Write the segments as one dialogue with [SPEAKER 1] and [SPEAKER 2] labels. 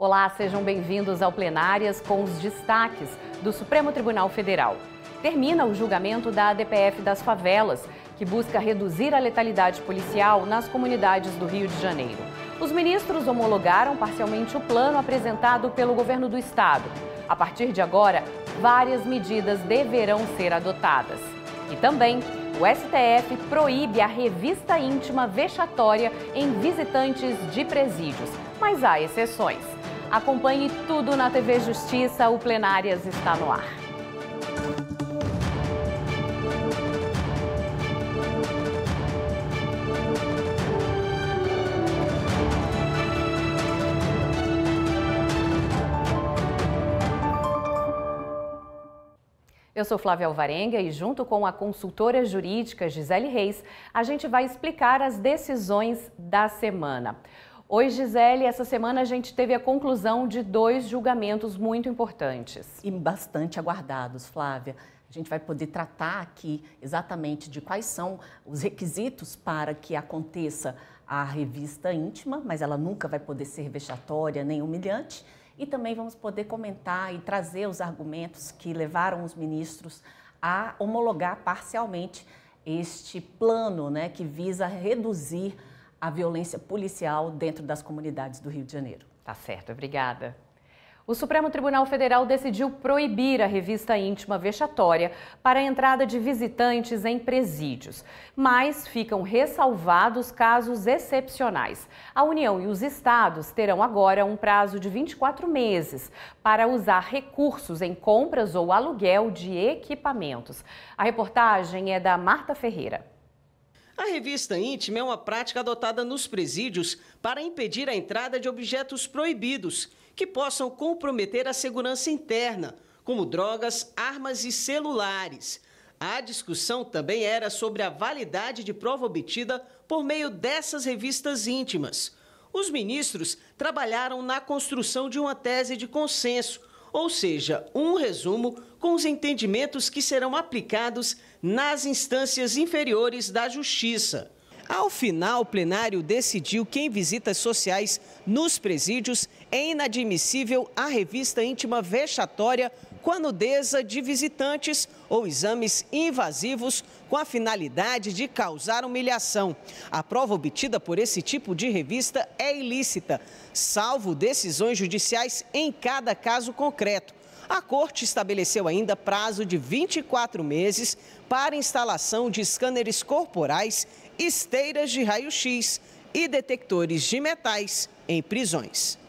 [SPEAKER 1] Olá, sejam bem-vindos ao Plenárias com os destaques do Supremo Tribunal Federal. Termina o julgamento da ADPF das favelas, que busca reduzir a letalidade policial nas comunidades do Rio de Janeiro. Os ministros homologaram parcialmente o plano apresentado pelo governo do estado. A partir de agora, várias medidas deverão ser adotadas. E também, o STF proíbe a revista íntima vexatória em visitantes de presídios, mas há exceções. Acompanhe tudo na TV Justiça, o Plenárias está no ar. Eu sou Flávia Alvarenga e junto com a consultora jurídica Gisele Reis, a gente vai explicar as decisões da semana. Oi, Gisele, essa semana a gente teve a conclusão de 2 julgamentos muito importantes.
[SPEAKER 2] E bastante aguardados, Flávia. A gente vai poder tratar aqui exatamente de quais são os requisitos para que aconteça a revista íntima, mas ela nunca vai poder ser vexatória nem humilhante. E também vamos poder comentar e trazer os argumentos que levaram os ministros a homologar parcialmente este plano, que visa reduzir a violência policial dentro das comunidades do Rio de Janeiro.
[SPEAKER 1] Tá certo, obrigada. O Supremo Tribunal Federal decidiu proibir a revista íntima vexatória para a entrada de visitantes em presídios, mas ficam ressalvados casos excepcionais. A União e os estados terão agora um prazo de 24 meses para usar recursos em compras ou aluguel de equipamentos. A reportagem é da Marta Ferreira.
[SPEAKER 3] A revista íntima é uma prática adotada nos presídios para impedir a entrada de objetos proibidos que possam comprometer a segurança interna, como drogas, armas e celulares. A discussão também era sobre a validade de prova obtida por meio dessas revistas íntimas. Os ministros trabalharam na construção de uma tese de consenso, ou seja, um resumo com os entendimentos que serão aplicados nas instâncias inferiores da Justiça. Ao final, o plenário decidiu que em visitas sociais nos presídios é inadmissível a revista íntima vexatória com a nudeza de visitantes ou exames invasivos com a finalidade de causar humilhação. A prova obtida por esse tipo de revista é ilícita, salvo decisões judiciais em cada caso concreto. A Corte estabeleceu ainda prazo de 24 meses para instalação de scanners corporais, esteiras de raio-x e detectores de metais em prisões.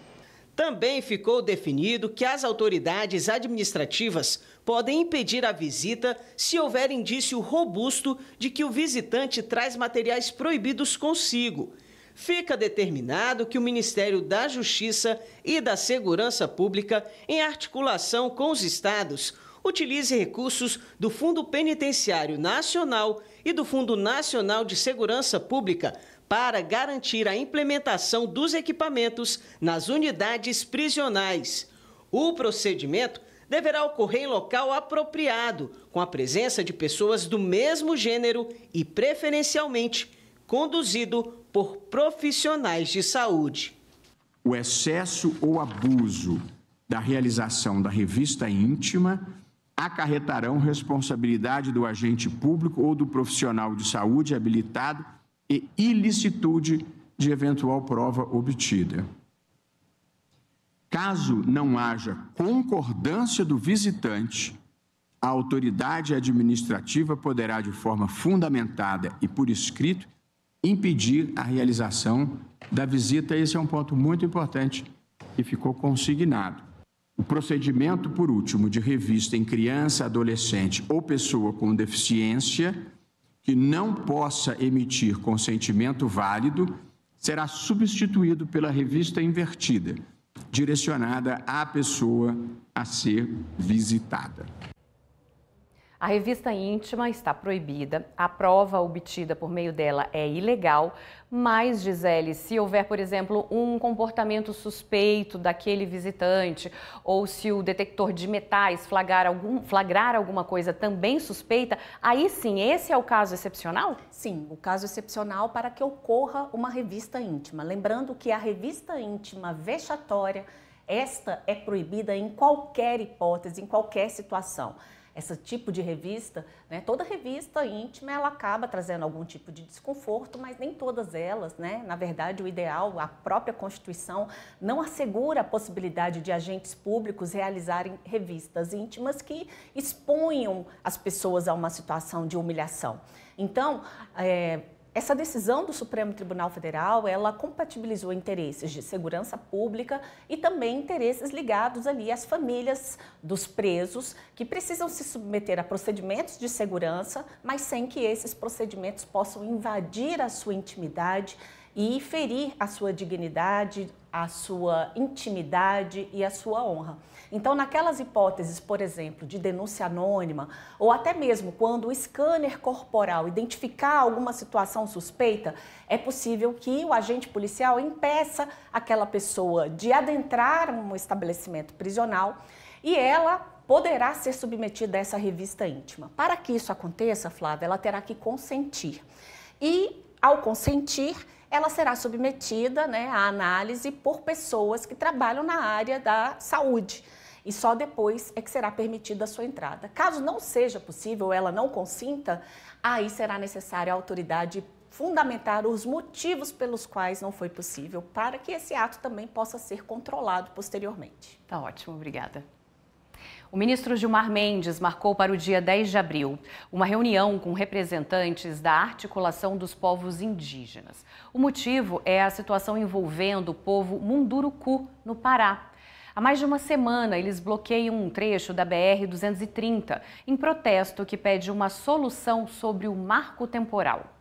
[SPEAKER 3] Também ficou definido que as autoridades administrativas podem impedir a visita se houver indício robusto de que o visitante traz materiais proibidos consigo. Fica determinado que o Ministério da Justiça e da Segurança Pública, em articulação com os estados, utilize recursos do Fundo Penitenciário Nacional e do Fundo Nacional de Segurança Pública para garantir a implementação dos equipamentos nas unidades prisionais. O procedimento deverá ocorrer em local apropriado, com a presença de pessoas do mesmo gênero e, preferencialmente, conduzido por profissionais de saúde.
[SPEAKER 4] O excesso ou abuso da realização da revista íntima acarretarão responsabilidade do agente público ou do profissional de saúde habilitado e ilicitude de eventual prova obtida. Caso não haja concordância do visitante, a autoridade administrativa poderá, de forma fundamentada e por escrito, impedir a realização da visita. Esse é um ponto muito importante que ficou consignado. O procedimento, por último, de revista em criança, adolescente ou pessoa com deficiência que não possa emitir consentimento válido será substituído pela revista invertida, direcionada à pessoa a ser visitada.
[SPEAKER 1] A revista íntima está proibida, a prova obtida por meio dela é ilegal, mas, Gisele, se houver, por exemplo, um comportamento suspeito daquele visitante, ou se o detector de metais flagrar alguma coisa também suspeita, aí sim, esse é o caso excepcional?
[SPEAKER 2] Sim, o caso excepcional para que ocorra uma revista íntima. Lembrando que a revista íntima vexatória esta é proibida em qualquer hipótese, em qualquer situação. Esse tipo de revista, né, toda revista íntima, ela acaba trazendo algum tipo de desconforto, mas nem todas elas, né? Na verdade, o ideal, a própria Constituição não assegura a possibilidade de agentes públicos realizarem revistas íntimas que exponham as pessoas a uma situação de humilhação. Então, essa decisão do Supremo Tribunal Federal, ela compatibilizou interesses de segurança pública e também interesses ligados ali às famílias dos presos que precisam se submeter a procedimentos de segurança, mas sem que esses procedimentos possam invadir a sua intimidade e ferir a sua dignidade, a sua intimidade e a sua honra. Então, naquelas hipóteses, por exemplo, de denúncia anônima, ou até mesmo quando o scanner corporal identificar alguma situação suspeita, é possível que o agente policial impeça aquela pessoa de adentrar um estabelecimento prisional e ela poderá ser submetida a essa revista íntima. Para que isso aconteça, Flávia, ela terá que consentir. E, ao consentir, ela será submetida, né, à análise por pessoas que trabalham na área da saúde. E só depois é que será permitida a sua entrada. Caso não seja possível, ela não consinta, aí será necessária a autoridade fundamentar os motivos pelos quais não foi possível, para que esse ato também possa ser controlado posteriormente.
[SPEAKER 1] Tá ótimo, obrigada. O ministro Gilmar Mendes marcou para o dia 10 de abril uma reunião com representantes da Articulação dos Povos Indígenas. O motivo é a situação envolvendo o povo Munduruku, no Pará. Há mais de uma semana, eles bloqueiam um trecho da BR-230, em protesto que pede uma solução sobre o marco temporal.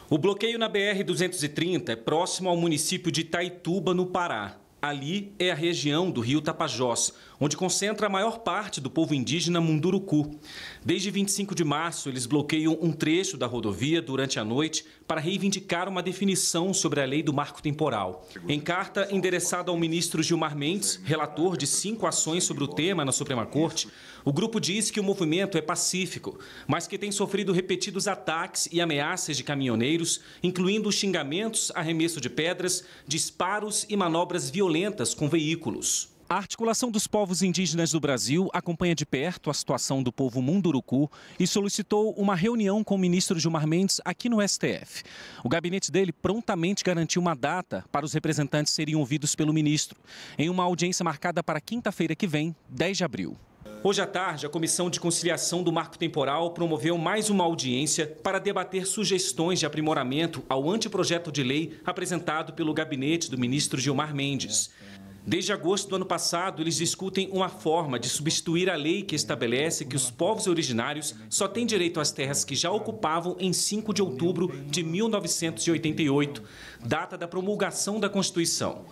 [SPEAKER 5] O bloqueio na BR-230 é próximo ao município de Itaituba, no Pará. Ali é a região do rio Tapajós, onde concentra a maior parte do povo indígena Munduruku. Desde 25 de março, eles bloqueiam um trecho da rodovia durante a noite para reivindicar uma definição sobre a lei do marco temporal. Em carta endereçada ao ministro Gilmar Mendes, relator de 5 ações sobre o tema na Suprema Corte, o grupo diz que o movimento é pacífico, mas que tem sofrido repetidos ataques e ameaças de caminhoneiros, incluindo xingamentos, arremesso de pedras, disparos e manobras violentas com veículos. A Articulação dos Povos Indígenas do Brasil acompanha de perto a situação do povo Munduruku e solicitou uma reunião com o ministro Gilmar Mendes aqui no STF. O gabinete dele prontamente garantiu uma data para os representantes serem ouvidos pelo ministro, em uma audiência marcada para quinta-feira que vem, 10 de abril. Hoje à tarde, a Comissão de Conciliação do Marco Temporal promoveu mais uma audiência para debater sugestões de aprimoramento ao anteprojeto de lei apresentado pelo gabinete do ministro Gilmar Mendes. Desde agosto do ano passado, eles discutem uma forma de substituir a lei que estabelece que os povos originários só têm direito às terras que já ocupavam em 5 de outubro de 1988, data da promulgação da Constituição.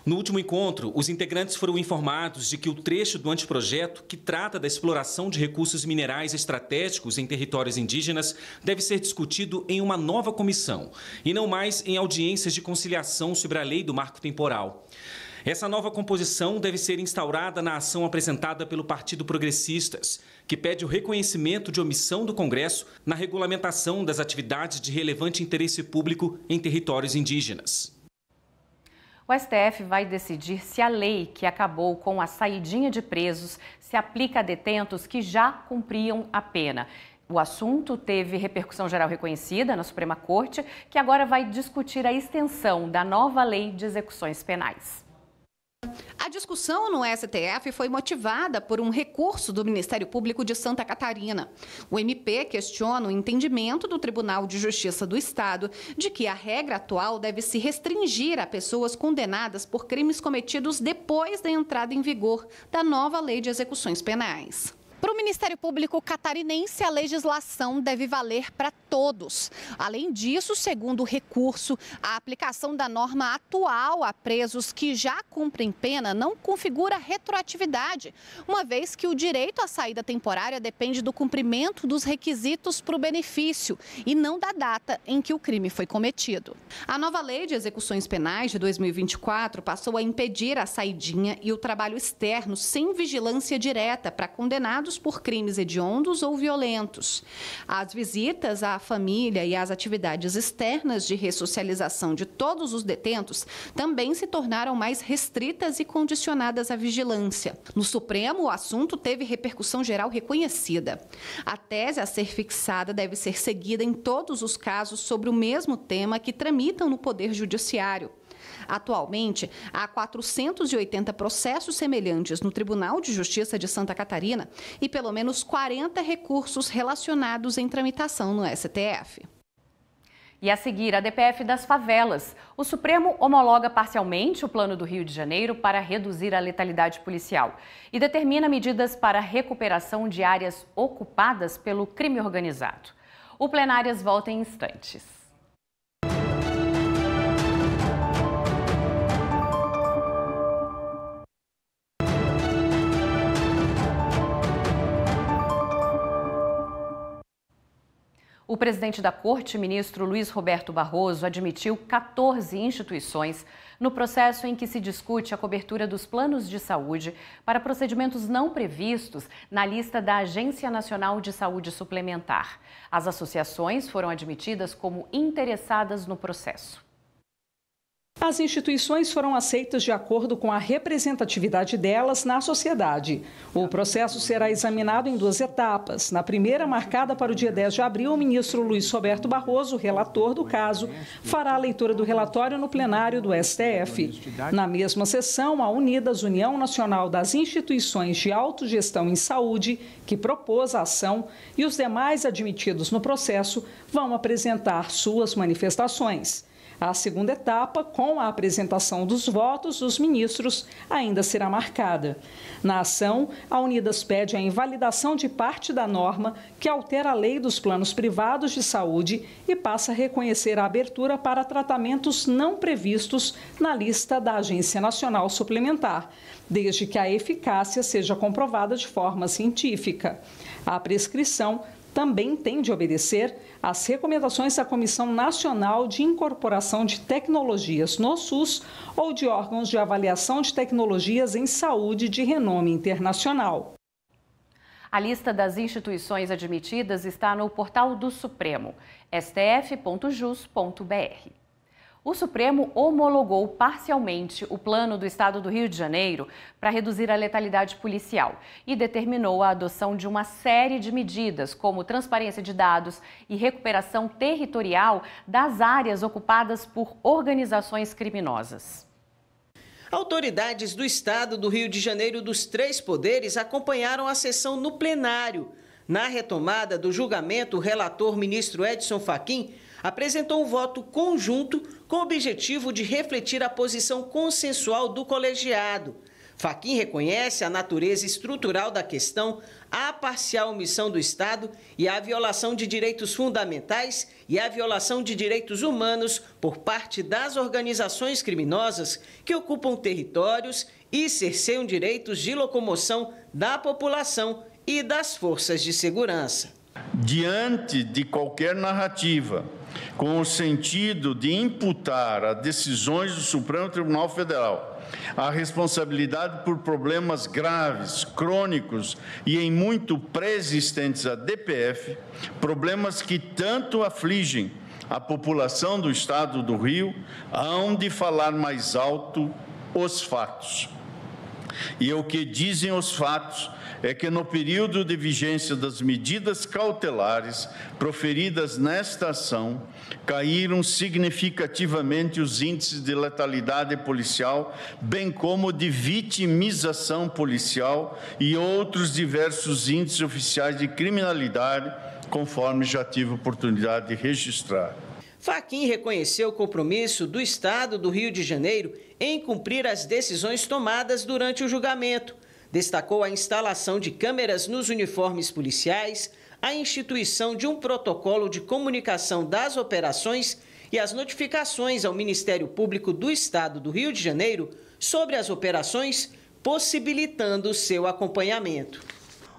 [SPEAKER 5] No último encontro, os integrantes foram informados de que o trecho do anteprojeto, que trata da exploração de recursos minerais estratégicos em territórios indígenas, deve ser discutido em uma nova comissão, e não mais em audiências de conciliação sobre a lei do marco temporal. Essa nova composição deve ser instaurada na ação apresentada pelo Partido Progressistas, que pede o reconhecimento de omissão do Congresso na regulamentação das atividades de relevante interesse público em territórios indígenas.
[SPEAKER 1] O STF vai decidir se a lei que acabou com a saidinha de presos se aplica a detentos que já cumpriam a pena. O assunto teve repercussão geral reconhecida na Suprema Corte, que agora vai discutir a extensão da nova lei de execuções penais.
[SPEAKER 6] A discussão no STF foi motivada por um recurso do Ministério Público de Santa Catarina. O MP questiona o entendimento do Tribunal de Justiça do Estado de que a regra atual deve se restringir a pessoas condenadas por crimes cometidos depois da entrada em vigor da nova lei de execuções penais. Para o Ministério Público catarinense, a legislação deve valer para todos. Além disso, segundo o recurso, a aplicação da norma atual a presos que já cumprem pena não configura retroatividade, uma vez que o direito à saída temporária depende do cumprimento dos requisitos para o benefício e não da data em que o crime foi cometido. A nova lei de execuções penais de 2024 passou a impedir a saidinha e o trabalho externo sem vigilância direta para condenados por crimes hediondos ou violentos. As visitas à à família e às atividades externas de ressocialização de todos os detentos também se tornaram mais restritas e condicionadas à vigilância. No Supremo, o assunto teve repercussão geral reconhecida. A tese a ser fixada deve ser seguida em todos os casos sobre o mesmo tema que tramitam no Poder Judiciário. Atualmente, há 480 processos semelhantes no Tribunal de Justiça de Santa Catarina e pelo menos 40 recursos relacionados em tramitação no STF.
[SPEAKER 1] E a seguir, a DPF das favelas. O Supremo homologa parcialmente o Plano do Rio de Janeiro para reduzir a letalidade policial e determina medidas para a recuperação de áreas ocupadas pelo crime organizado. O Plenárias volta em instantes. O presidente da Corte, ministro Luiz Roberto Barroso, admitiu 14 instituições no processo em que se discute a cobertura dos planos de saúde para procedimentos não previstos na lista da Agência Nacional de Saúde Suplementar. As associações foram admitidas como interessadas no processo.
[SPEAKER 7] As instituições foram aceitas de acordo com a representatividade delas na sociedade. O processo será examinado em 2 etapas. Na primeira, marcada para o dia 10 de abril, o ministro Luiz Roberto Barroso, relator do caso, fará a leitura do relatório no plenário do STF. Na mesma sessão, a Unidas, União Nacional das Instituições de Autogestão em Saúde, que propôs a ação, e os demais admitidos no processo vão apresentar suas manifestações. A segunda etapa, com a apresentação dos votos dos ministros, ainda será marcada. Na ação, a Unidas pede a invalidação de parte da norma que altera a lei dos planos privados de saúde e passa a reconhecer a abertura para tratamentos não previstos na lista da Agência Nacional Suplementar, desde que a eficácia seja comprovada de forma científica. A prescrição também tem de obedecer às recomendações da Comissão Nacional de Incorporação de Tecnologias no SUS ou de órgãos de avaliação de tecnologias em saúde de renome internacional.
[SPEAKER 1] A lista das instituições admitidas está no portal do Supremo, stf.jus.br. O Supremo homologou parcialmente o plano do Estado do Rio de Janeiro para reduzir a letalidade policial e determinou a adoção de uma série de medidas, como transparência de dados e recuperação territorial das áreas ocupadas por organizações criminosas.
[SPEAKER 3] Autoridades do Estado do Rio de Janeiro dos 3 poderes acompanharam a sessão no plenário. Na retomada do julgamento, o relator ministro Edson Fachin apresentou um voto conjunto com o objetivo de refletir a posição consensual do colegiado. Fachin reconhece a natureza estrutural da questão, a parcial omissão do Estado e a violação de direitos fundamentais e a violação de direitos humanos por parte das organizações criminosas que ocupam territórios e cerceiam direitos de locomoção da população e das forças de segurança.
[SPEAKER 8] Diante de qualquer narrativa com o sentido de imputar a decisões do Supremo Tribunal Federal a responsabilidade por problemas graves, crônicos e em muito pré-existentes à DPF, problemas que tanto afligem a população do Estado do Rio, hão de falar mais alto os fatos. E o que dizem os fatos é que no período de vigência das medidas cautelares proferidas nesta ação, caíram significativamente os índices de letalidade policial, bem como de vitimização policial e outros diversos índices oficiais de criminalidade, conforme já tive oportunidade de registrar.
[SPEAKER 3] Fachin reconheceu o compromisso do Estado do Rio de Janeiro em cumprir as decisões tomadas durante o julgamento. Destacou a instalação de câmeras nos uniformes policiais, a instituição de um protocolo de comunicação das operações e as notificações ao Ministério Público do Estado do Rio de Janeiro sobre as operações, possibilitando seu acompanhamento.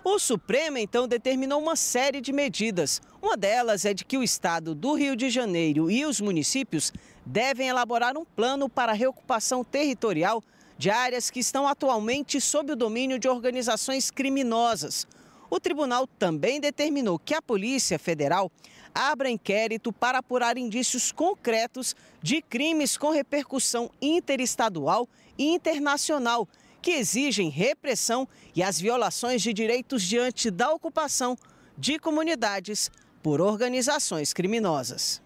[SPEAKER 3] O Supremo, então, determinou uma série de medidas. Uma delas é de que o Estado do Rio de Janeiro e os municípios devem elaborar um plano para a reocupação territorial de áreas que estão atualmente sob o domínio de organizações criminosas. O tribunal também determinou que a Polícia Federal abra inquérito para apurar indícios concretos de crimes com repercussão interestadual e internacional, que exigem repressão e as violações de direitos diante da ocupação de comunidades por organizações criminosas.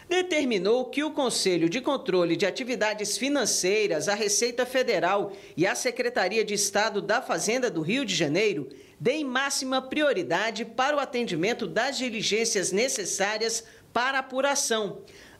[SPEAKER 3] Determinou que o Conselho de Controle de Atividades Financeiras, a Receita Federal e a Secretaria de Estado da Fazenda do Rio de Janeiro deem máxima prioridade para o atendimento das diligências necessárias para apuração,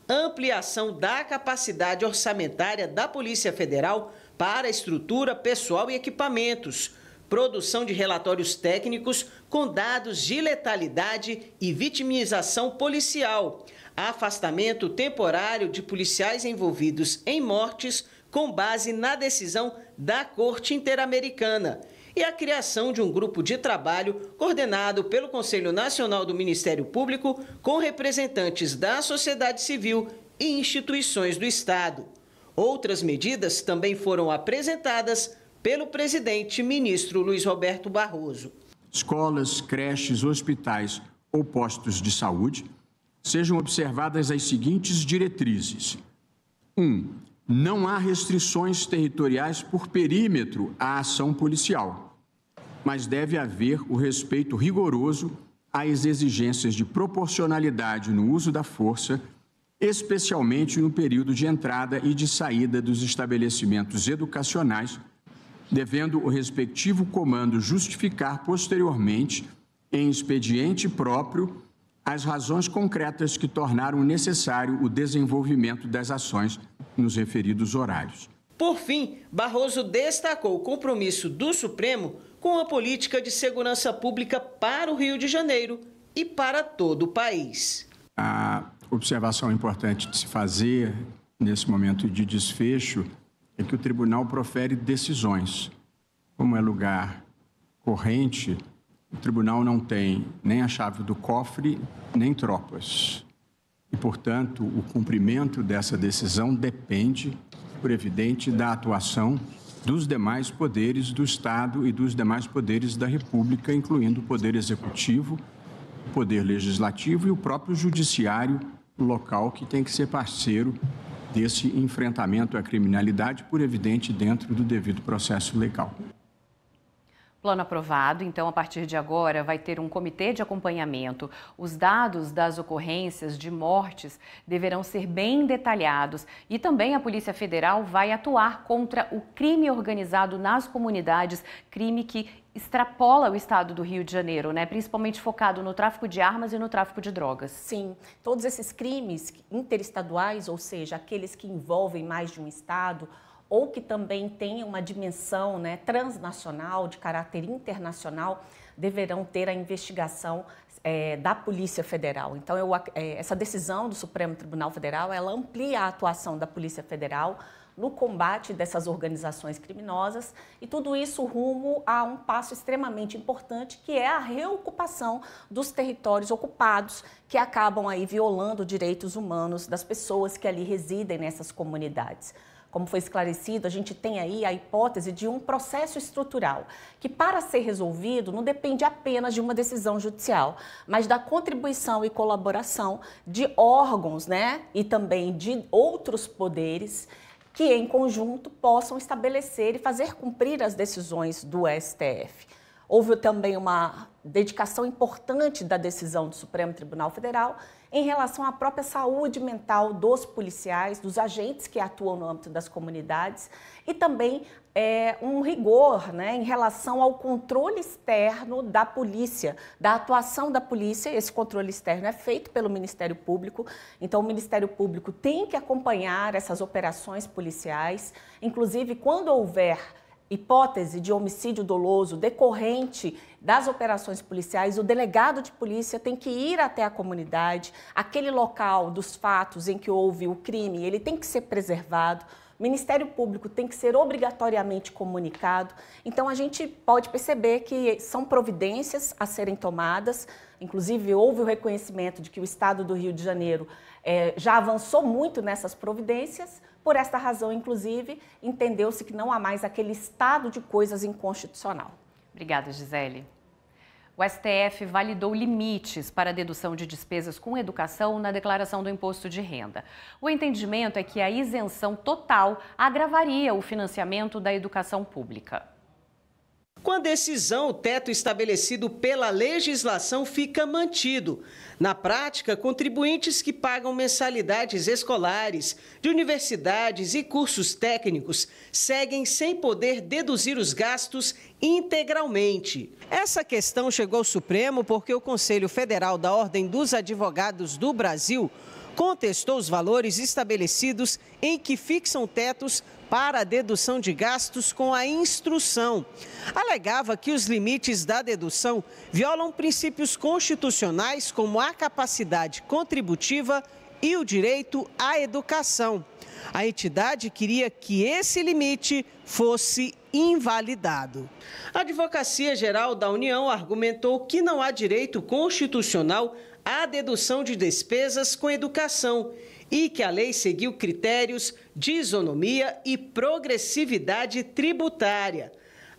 [SPEAKER 3] ampliação da capacidade orçamentária da Polícia Federal para estrutura, pessoal e equipamentos, produção de relatórios técnicos com dados de letalidade e vitimização policial, afastamento temporário de policiais envolvidos em mortes com base na decisão da Corte Interamericana e a criação de um grupo de trabalho coordenado pelo Conselho Nacional do Ministério Público com representantes da sociedade civil e instituições do Estado. Outras medidas também foram apresentadas pelo presidente ministro Luiz Roberto Barroso.
[SPEAKER 4] Escolas, creches, hospitais ou postos de saúde sejam observadas as seguintes diretrizes. 1. Não há restrições territoriais por perímetro à ação policial, mas deve haver o respeito rigoroso às exigências de proporcionalidade no uso da força, especialmente no período de entrada e de saída dos estabelecimentos educacionais, devendo o respectivo comando justificar posteriormente, em expediente próprio, as razões concretas que tornaram necessário o desenvolvimento das ações nos referidos horários.
[SPEAKER 3] Por fim, Barroso destacou o compromisso do Supremo com a política de segurança pública para o Rio de Janeiro e para todo o país.
[SPEAKER 4] A observação importante de se fazer nesse momento de desfecho é que o tribunal profere decisões. Como é lugar corrente, o tribunal não tem nem a chave do cofre, nem tropas. E, portanto, o cumprimento dessa decisão depende, por evidente, da atuação dos demais poderes do Estado e dos demais poderes da República, incluindo o Poder Executivo, o Poder Legislativo e o próprio Judiciário local, que tem que ser parceiro desse enfrentamento à criminalidade, por evidente, dentro do devido processo legal.
[SPEAKER 1] Plano aprovado, então a partir de agora vai ter um comitê de acompanhamento. Os dados das ocorrências de mortes deverão ser bem detalhados e também a Polícia Federal vai atuar contra o crime organizado nas comunidades, crime que extrapola o estado do Rio de Janeiro, né? Principalmente focado no tráfico de armas e no tráfico de drogas.
[SPEAKER 2] Sim, todos esses crimes interestaduais, ou seja, aqueles que envolvem mais de um estado, ou que também tenham uma dimensão, né, transnacional, de caráter internacional, deverão ter a investigação da Polícia Federal. Então, essa decisão do Supremo Tribunal Federal, ela amplia a atuação da Polícia Federal no combate dessas organizações criminosas e tudo isso rumo a um passo extremamente importante, que é a reocupação dos territórios ocupados, que acabam aí violando direitos humanos das pessoas que ali residem nessas comunidades. Como foi esclarecido, a gente tem aí a hipótese de um processo estrutural, que para ser resolvido não depende apenas de uma decisão judicial, mas da contribuição e colaboração de órgãos, né, e também de outros poderes que em conjunto possam estabelecer e fazer cumprir as decisões do STF. Houve também uma dedicação importante da decisão do Supremo Tribunal Federal em relação à própria saúde mental dos policiais, dos agentes que atuam no âmbito das comunidades e também um rigor, né, em relação ao controle externo da polícia, da atuação da polícia. Esse controle externo é feito pelo Ministério Público, então o Ministério Público tem que acompanhar essas operações policiais, inclusive quando houver hipótese de homicídio doloso decorrente das operações policiais, o delegado de polícia tem que ir até a comunidade, aquele local dos fatos em que houve o crime, ele tem que ser preservado, o Ministério Público tem que ser obrigatoriamente comunicado. Então, a gente pode perceber que são providências a serem tomadas, inclusive houve o reconhecimento de que o Estado do Rio de Janeiro já avançou muito nessas providências. Por esta razão, inclusive, entendeu-se que não há mais aquele estado de coisas inconstitucional.
[SPEAKER 1] Obrigada, Gisele. O STF validou limites para a dedução de despesas com educação na declaração do imposto de renda. O entendimento é que a isenção total agravaria o financiamento da educação pública.
[SPEAKER 3] Com a decisão, o teto estabelecido pela legislação fica mantido. Na prática, contribuintes que pagam mensalidades escolares, de universidades e cursos técnicos seguem sem poder deduzir os gastos integralmente. Essa questão chegou ao Supremo porque o Conselho Federal da Ordem dos Advogados do Brasil contestou os valores estabelecidos em que fixam tetos para a dedução de gastos com a instrução. Alegava que os limites da dedução violam princípios constitucionais como a capacidade contributiva e o direito à educação. A entidade queria que esse limite fosse invalidado. A Advocacia Geral da União argumentou que não há direito constitucional à dedução de despesas com educação e que a lei seguiu critérios de isonomia e progressividade tributária.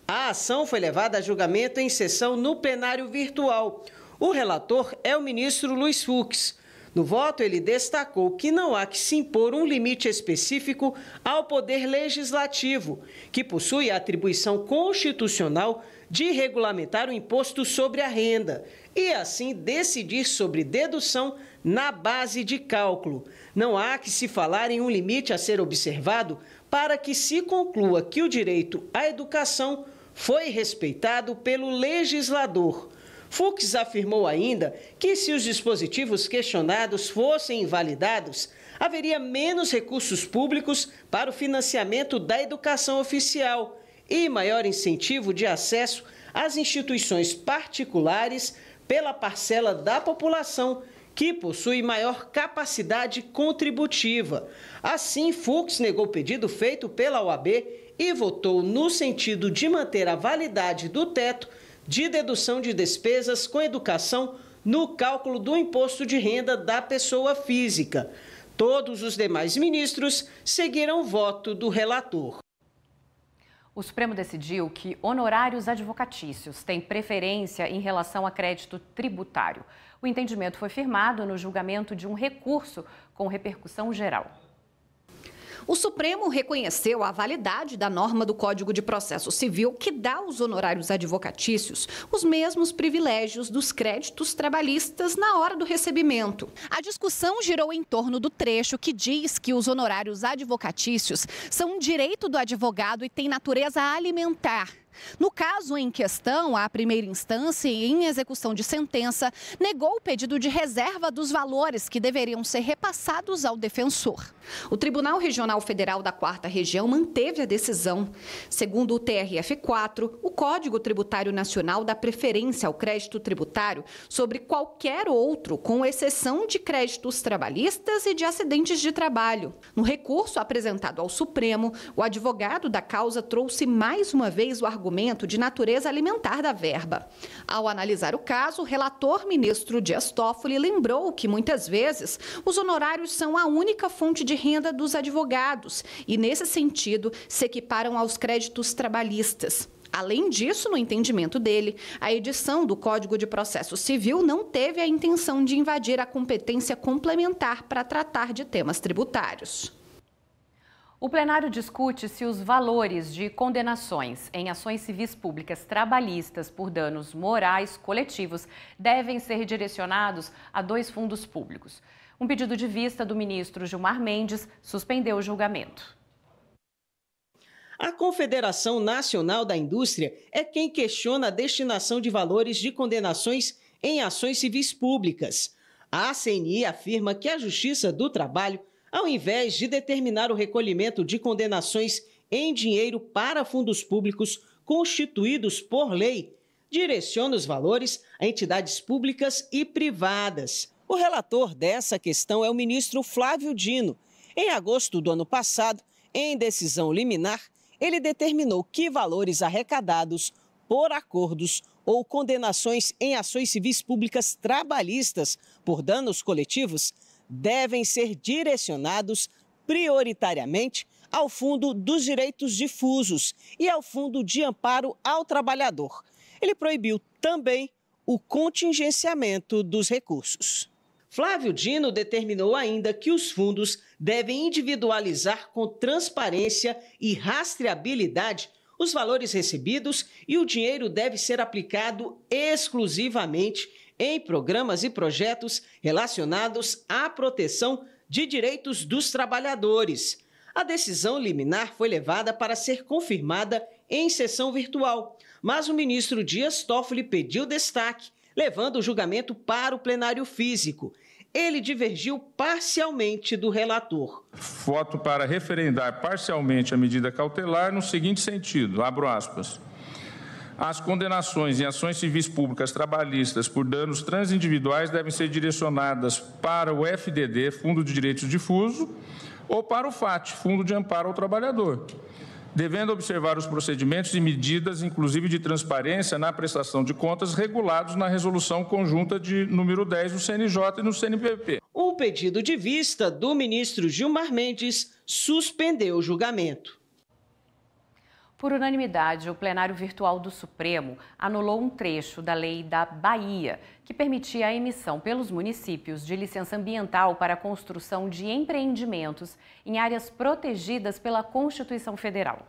[SPEAKER 3] A ação foi levada a julgamento em sessão no plenário virtual. O relator é o ministro Luiz Fux. No voto, ele destacou que não há que se impor um limite específico ao Poder Legislativo, que possui a atribuição constitucional de regulamentar o imposto sobre a renda e, assim, decidir sobre dedução na base de cálculo. Não há que se falar em um limite a ser observado para que se conclua que o direito à educação foi respeitado pelo legislador. Fux afirmou ainda que, se os dispositivos questionados fossem invalidados, haveria menos recursos públicos para o financiamento da educação oficial e maior incentivo de acesso às instituições particulares pela parcela da população que possui maior capacidade contributiva. Assim, Fux negou o pedido feito pela OAB e votou no sentido de manter a validade do teto de dedução de despesas com educação no cálculo do imposto de renda da pessoa física. Todos os demais ministros seguiram o voto do relator.
[SPEAKER 1] O Supremo decidiu que honorários advocatícios têm preferência em relação a crédito tributário. O entendimento foi firmado no julgamento de um recurso com repercussão geral.
[SPEAKER 6] O Supremo reconheceu a validade da norma do Código de Processo Civil que dá aos honorários advocatícios os mesmos privilégios dos créditos trabalhistas na hora do recebimento. A discussão girou em torno do trecho que diz que os honorários advocatícios são um direito do advogado e têm natureza alimentar. No caso em questão, a primeira instância, em execução de sentença, negou o pedido de reserva dos valores que deveriam ser repassados ao defensor. O Tribunal Regional Federal da 4ª Região manteve a decisão. Segundo o TRF4, o Código Tributário Nacional dá preferência ao crédito tributário sobre qualquer outro, com exceção de créditos trabalhistas e de acidentes de trabalho. No recurso apresentado ao Supremo, o advogado da causa trouxe mais uma vez o argumento de natureza alimentar da verba. Ao analisar o caso, o relator ministro Dias Toffoli lembrou que, muitas vezes, os honorários são a única fonte de renda dos advogados e, nesse sentido, se equiparam aos créditos trabalhistas. Além disso, no entendimento dele, a edição do Código de Processo Civil não teve a intenção de invadir a competência complementar para tratar de temas tributários.
[SPEAKER 1] O plenário discute se os valores de condenações em ações civis públicas trabalhistas por danos morais coletivos devem ser direcionados a 2 fundos públicos. Um pedido de vista do ministro Gilmar Mendes suspendeu o julgamento.
[SPEAKER 3] A Confederação Nacional da Indústria é quem questiona a destinação de valores de condenações em ações civis públicas. A CNI afirma que a Justiça do Trabalho, ao invés de determinar o recolhimento de condenações em dinheiro para fundos públicos constituídos por lei, direciona os valores a entidades públicas e privadas. O relator dessa questão é o ministro Flávio Dino. Em agosto do ano passado, em decisão liminar, ele determinou que valores arrecadados por acordos ou condenações em ações civis públicas trabalhistas por danos coletivos devem ser direcionados prioritariamente ao Fundo dos Direitos Difusos e ao Fundo de Amparo ao Trabalhador. Ele proibiu também o contingenciamento dos recursos. Flávio Dino determinou ainda que os fundos devem individualizar com transparência e rastreabilidade os valores recebidos e o dinheiro deve ser aplicado exclusivamente em programas e projetos relacionados à proteção de direitos dos trabalhadores. A decisão liminar foi levada para ser confirmada em sessão virtual, mas o ministro Dias Toffoli pediu destaque, levando o julgamento para o plenário físico. Ele divergiu parcialmente do relator.
[SPEAKER 9] Voto para referendar parcialmente a medida cautelar no seguinte sentido, abro aspas. As condenações em ações civis públicas trabalhistas por danos transindividuais devem ser direcionadas para o FDD, Fundo de Direitos Difuso, ou para o FAT, Fundo de Amparo ao Trabalhador, devendo observar os procedimentos e medidas, inclusive de transparência, na prestação de contas regulados na resolução conjunta de número 10 do CNJ e no CNPP.
[SPEAKER 3] O pedido de vista do ministro Gilmar Mendes suspendeu o julgamento.
[SPEAKER 1] Por unanimidade, o plenário virtual do Supremo anulou um trecho da lei da Bahia, que permitia a emissão pelos municípios de licença ambiental para a construção de empreendimentos em áreas protegidas pela Constituição Federal.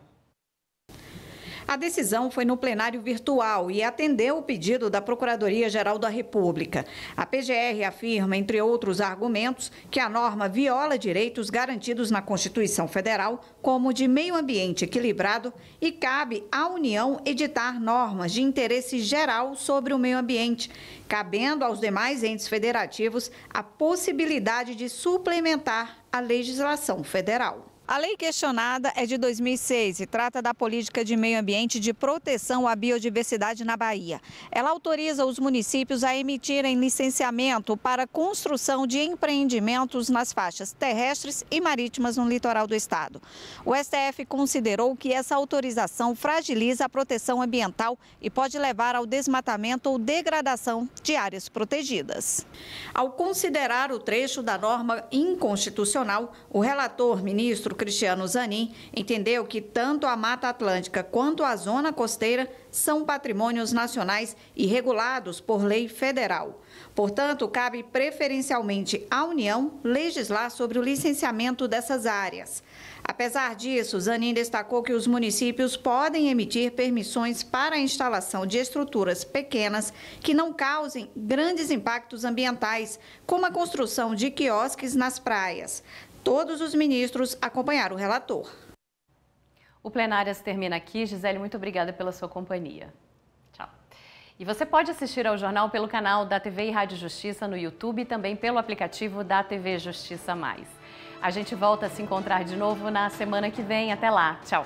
[SPEAKER 10] A decisão foi no plenário virtual e atendeu o pedido da Procuradoria-Geral da República. A PGR afirma, entre outros argumentos, que a norma viola direitos garantidos na Constituição Federal, como o de meio ambiente equilibrado, e cabe à União editar normas de interesse geral sobre o meio ambiente, cabendo aos demais entes federativos a possibilidade de suplementar a legislação federal. A lei questionada é de 2006 e trata da política de meio ambiente de proteção à biodiversidade na Bahia. Ela autoriza os municípios a emitirem licenciamento para construção de empreendimentos nas faixas terrestres e marítimas no litoral do estado. O STF considerou que essa autorização fragiliza a proteção ambiental e pode levar ao desmatamento ou degradação de áreas protegidas. Ao considerar o trecho da norma inconstitucional, o relator, ministro Cristiano Zanin, entendeu que tanto a Mata Atlântica quanto a Zona Costeira são patrimônios nacionais e regulados por lei federal. Portanto, cabe preferencialmente à União legislar sobre o licenciamento dessas áreas. Apesar disso, Zanin destacou que os municípios podem emitir permissões para a instalação de estruturas pequenas que não causem grandes impactos ambientais, como a construção de quiosques nas praias. Todos os ministros acompanharam o relator.
[SPEAKER 1] O Plenárias termina aqui. Gisele, muito obrigada pela sua companhia. Tchau. E você pode assistir ao jornal pelo canal da TV e Rádio Justiça no YouTube e também pelo aplicativo da TV Justiça Mais. A gente volta a se encontrar de novo na semana que vem. Até lá. Tchau.